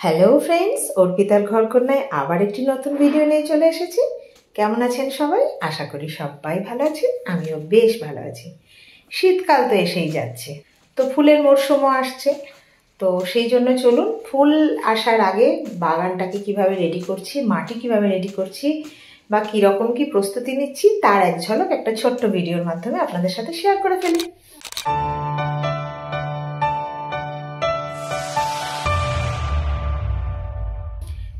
Hello friends, অর্পিতার ঘরকন্যায় আবার একটি নতুন ভিডিও নিয়ে চলে এসেছি। কেমন আছেন সবাই? আশা করি সবাই ভালো আছেন, আমিও বেশ ভালো আছি। শীতকাল তো এসেই যাচ্ছে, তো ফুলের মরশুমও আসছে। তো সেই জন্য চলুন ফুল আসার আগে বাগানটাকে কিভাবে রেডি করছি, মাটি কিভাবে রেডি করছি বা কীরকম কি প্রস্তুতি নিচ্ছি তার এক ঝলক একটা ছোট্ট ভিডিওর মাধ্যমে আপনাদের সাথে শেয়ার করে ফেলি।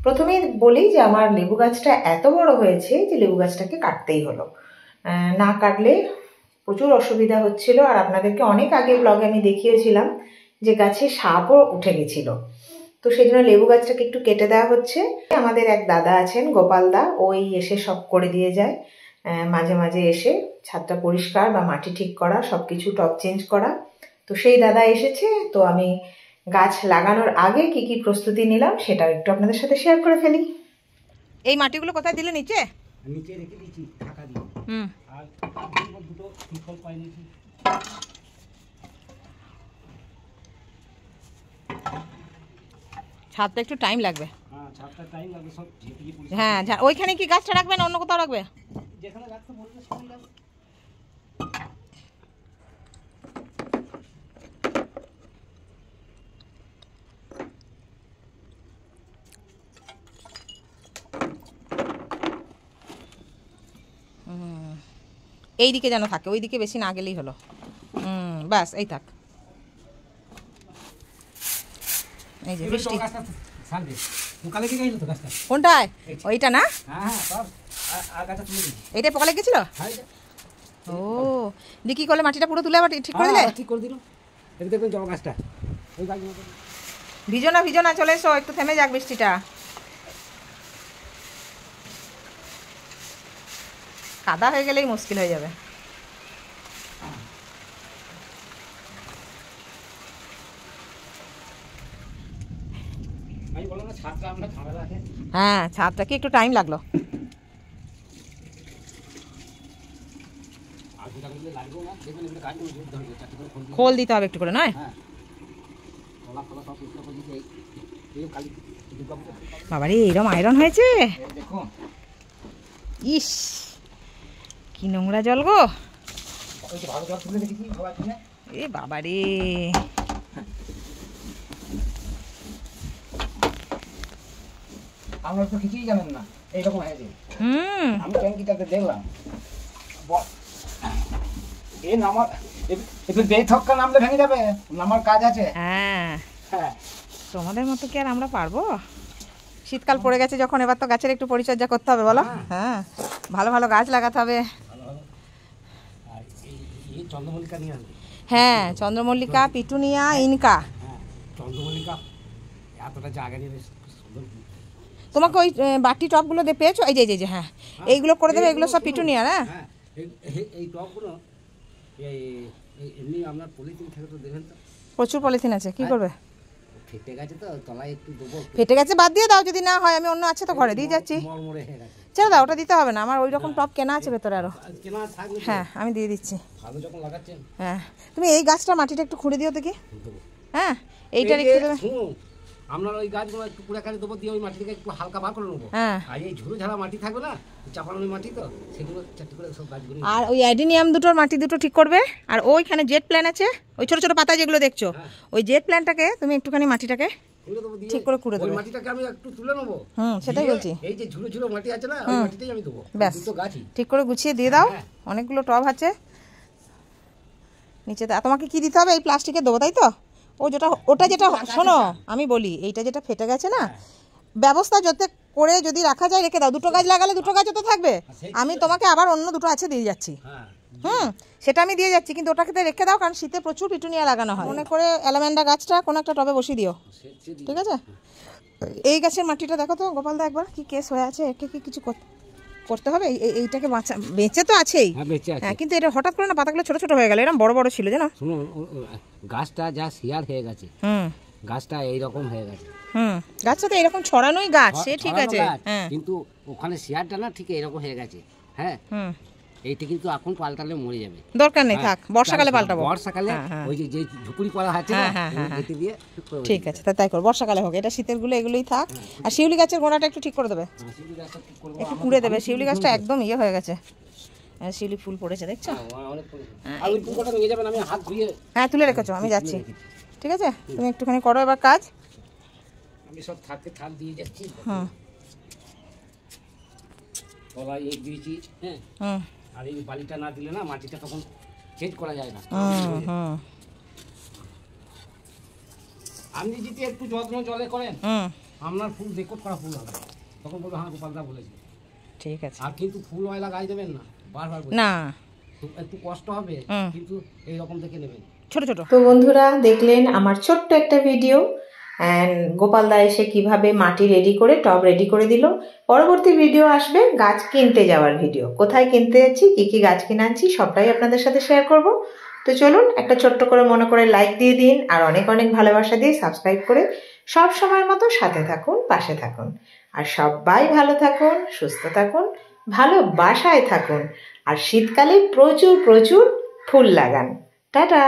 প্রথমেই বলি যে আমার লেবু গাছটা এত বড় হয়েছে যে লেবু গাছটাকে কাটতেই হলো। না কাটলে প্রচুর অসুবিধা হচ্ছিল, আর আপনাদেরকে অনেক আগে ব্লগে আমি দেখিয়েছিলাম যে গাছে সাপও উঠে গেছিল। তো সেই জন্য লেবু গাছটাকে একটু কেটে দেওয়া হচ্ছে। আমাদের এক দাদা আছেন, গোপাল দা, ওই এসে সব করে দিয়ে যায়। মাঝে মাঝে এসে ছাদটা পরিষ্কার বা মাটি ঠিক করা, সব কিছু টব চেঞ্জ করা। তো সেই দাদা এসেছে, তো আমি গাছ লাগানোর আগে কি কি প্রস্তুতি নিলাম সেটাও একটু আপনাদের সাথে শেয়ার করে ফেলি। এই মাটিগুলো কোথায় দিলে? নিচে নিচে রেখে দিয়েছি ঢাকা দিয়ে। আর দুটো শিকল পাই নিয়েছি। ছাদটা একটু টাইম লাগবে। হ্যাঁ, ছাদটা টাইম লাগবে, সব ঝেঁটিয়ে পুড়ে। হ্যাঁ, ওইখানে কি গাছটা রাখবে না অন্য কোথাও রাখবে? যেখানে রাখতে বলবে সেখানে রাখবে। এই দিকে যেন থাকে, ওই দিকে বেশি না গেলেই হলো। ব্যাস এই থাক। এই যে বৃষ্টি কোনটায়? ওইটা না, এইটাই পোকা লেগেছিল। ও দি কি করলে? মাটিটা পুরো তুলে আবার ঠিক করে দিলে? ঠিক করে দিল। এই দেখবেন জবা গাছটা, ওই গাছ ভিজো না, চলে এসো, একটু থেমে যাক বৃষ্টিটা। কাদা হয়ে গেলেই মুশকিল হয়ে যাবে। হ্যাঁ, ছাদটাকে একটু টাইম লাগলো। খোল দিতে হবে একটু করে, নয়? বাবারে এরম আয়রন হয়েছে, ইস কি নোংরা জল গো। এ বাবারে, আমরা তো কিছুই জানেন না, এইরকম হয়েছে। আমি ট্যাঙ্কিটাতে দেখলাম এ নামার একটু বেথক্কা নামলে ভেঙে যাবে, নামার কাজ আছে। হ্যাঁ, তোমাদের মতো কি আর আমরা পারবো? শীতকাল পড়ে গেছে যখন, এবার তো গাছের একটু পরিচর্যা করতে হবে, বলো? হ্যাঁ, ভালো ভালো গাছ লাগাতে হবে। চন্দ্রমল্লিকা নিয়ে আসবে। হ্যাঁ, চন্দ্রমল্লিকা, পিটুনিয়া, ইনকা। চন্দ্রমল্লিকা এতটা জায়গা নিয়ে সুন্দর। তোমাকে ওই বাটি টপগুলো দিয়ে পেয়েছো? এই যে হ্যাঁ, এইগুলো করে দেবে, এগুলো সব পিটুনিয়া। হ্যাঁ, এই টপগুলো এমনি আপনার পলিথিন থেকে তো দেবেন তো। প্রচুর পলিথিন আছে, কি করবে? ফেটে গেছে তো, তলায় একটু দেবো। ফেটে গেছে, বাদ দিয়ে দাও, যদি না হয় আমি অন্য আছে তো ঘরে দিয়ে যাচ্ছি। মরমরে হয়ে গেছে, ছেড়ে দাও, ওটা দিতে হবে না, আমার ওই রকম টপ কেনা আছে ভেতরে আরো। হ্যাঁ, আমি দিয়ে দিচ্ছি। ভালো যখন লাগাচ্ছেন। হ্যাঁ, তুমি এই গাছটা মাটিটা একটু খুঁড়ে দিও দেখি। হ্যাঁ, এইটা রেখে দেবে। আপনার ওই গাছগুলো একটু কুড়াকাড়ি দেবো, দিয়ে ওই মাটি থেকে একটু হালকা বার করে নেবো। হ্যাঁ, আর এই ঝুড়ো ঝাড়া মাটি থাকবে না, চাপানো মাটি, তো সেগুলো চারটি করে সব গাছগুলো। আর ওই অ্যাডিনিয়াম দুটোর মাটি দুটো ঠিক করবে। আর ওইখানে জেট প্ল্যান আছে, ওই ছোট ছোট পাতা যেগুলো দেখছো, ওই জেট প্ল্যানটাকে তুমি একটুখানি মাটিটাকে ঠিক করে কুড়ে দেবে। মাটিটাকে আমি একটু তুলে নেবো। সেটাই বলছি। এই যে ঝুড়ো ঝুড়ো মাটি আছে না, ওই মাটিটাই আমি দেবো। ব্যাস, ঠিক করে গুছিয়ে দিয়ে দাও। অনেকগুলো টব আছে নিচেতে। তোমাকে কি দিতে হবে? এই প্লাস্টিকের দেবো, তাই তো? ওটা যেটা শোনো আমি বলি, এইটা যেটা ফেটে গেছে না, ব্যবস্থা যাতে করে যদি রাখা যায় রেখে দাও। দুটো গাছ লাগালে দুটো গাছও তো থাকবে। আমি তোমাকে আবার অন্য দুটো আছে দিয়ে যাচ্ছি। সেটা আমি দিয়ে যাচ্ছি, কিন্তু ওটাকে রেখে দাও, কারণ শীতে প্রচুর পিটুনিয়া লাগানো হয়। মনে করে অ্যালামেন্ডা গাছটা কোনো একটা টবে বসিয়ে দিও, ঠিক আছে? এই গাছের মাটিটা দেখো তো গোপালদা একবার, কি কেস হয়ে আছে, একে কি কিছু করতে হবে? এইটাকে বেঁচে তো আছেই, হ্যাঁ, কিন্তু এটা হঠাৎ করে না পাতাগুলো ছোট ছোট হয়ে গেল, এরকম বড় বড় ছিল জানো। শুনো, গাছটা যা শিয়ার হয়ে গেছে, গাছটা এইরকম হয়ে গেছে। গাছটা তো এরকম ছড়ানোই গাছ, সে ঠিক আছে, কিন্তু ওখানে শিয়ারটা না ঠিক এরকম হয়ে গেছে। হ্যাঁ, এইটা কিন্তু এখন পাল্টালে মরে যাবে। দরকার নেই, থাক, বর্ষাকালে পাল্টাবো। বর্ষাকালে ওই যে ঝুপুরি করা আছে না, এতে দিয়ে ঠিক আছে, তাই করো, বর্ষাকালে হোক। এটা শীতের গুলো এগুলোই থাক। আর শিউলি গাছের গোড়াটা একটু ঠিক করে দেবে, শিউলি গাছটা ঠিক করবো, একটু কুড়ে দেবে। শিউলি গাছটা একদম ইয়ে হয়ে গেছে, শিউলি ফুল পড়েছে দেখছো। অনেক করে। আর ওই ফুলটা নিয়ে যাবেন, আমি হাত ধুয়ে হ্যাঁ তুলে রেখেছো, আমি যাচ্ছি। ঠিক আছে, তুমি একটুখানি করো এবার কাজ। আমি সব থাকতে থাক দিয়ে যাচ্ছি। হুম তলায় এক দিয়েছি, হ্যাঁ। হুম আর এই বালিটা না দিলে না মাটিটা তখন চেঞ্জ করা যায় না। হুম আপনি যদি একটু যত্ন জলে করেন, হুম আপনার ফুল রেকর্ড করা ফুল হবে। তখন বলবো হ্যাঁ গোপালদা বলেছে। ঠিক আছে। আর কিন্তু ফুল ওয়লা গাছ দেবেন না, বারবার না, একটু কষ্ট হবে, কিন্তু এইরকম দেখে নেবেন। ছোট ছোট। তো বন্ধুরা দেখলেন আমার ছোট্ট একটা ভিডিও, গোপালদা এসে কিভাবে মাটি রেডি করে টব রেডি করে দিল। পরবর্তী ভিডিও আসবে গাছ কিনতে যাওয়ার ভিডিও, কোথায় কিনতে যাচ্ছি, কি কি গাছ কিনে আনছি সবটাই আপনাদের সাথে শেয়ার করব। তো চলুন একটা ছোট্ট করে মনে করে লাইক দিয়ে দিন, আর অনেক অনেক ভালোবাসা দিয়ে সাবস্ক্রাইব করে সব সময়ের মতো সাথে থাকুন, পাশে থাকুন। আর সবাই ভালো থাকুন, সুস্থ থাকুন, ভালোবাসায় থাকুন, আর শীতকালে প্রচুর প্রচুর ফুল লাগান। টাটা।